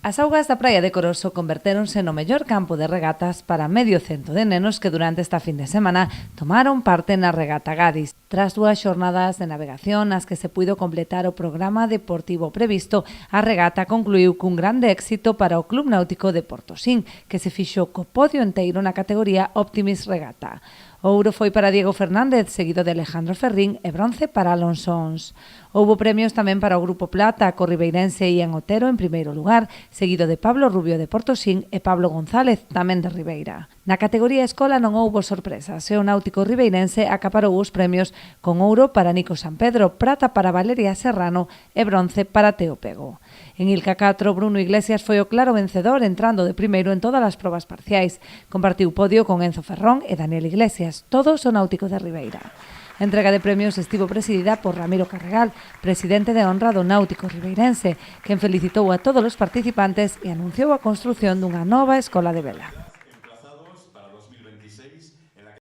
As augas da praia de Coroso convertéronse no mellor campo de regatas para medio cento de nenos que durante esta fin de semana tomaron parte na regata Gadis. Tras 2 xornadas de navegación nas que se puido completar o programa deportivo previsto, a regata concluiu cun grande éxito para o Club Náutico de Portosín, que se fixo co podio enteiro na categoría Optimis Regata. O ouro foi para Diego Fernández, seguido de Alejandro Ferrín, e bronce para Alonsóns. Houbo premios tamén para o Grupo Plata, co ribeirense Ian Otero en primeiro lugar, seguido de Pablo Rubio de Portosín e Pablo González, tamén de Ribeira. Na categoría escola non houbo sorpresas e o náutico ribeirense acaparou os premios con ouro para Nico Sampedro, prata para Valeria Serrano e bronce para Teo Pego. En Ilca 4, Bruno Iglesias foi o claro vencedor, entrando de primeiro en todas as probas parciais. Compartiu podio con Enzo Ferrón e Daniel Iglesias, todos o náutico de Ribeira. A entrega de premios estivo presidida por Ramiro Carregal, presidente de honra do náutico ribeirense, quen felicitou a todos os participantes e anunciou a construción dunha nova escola de vela.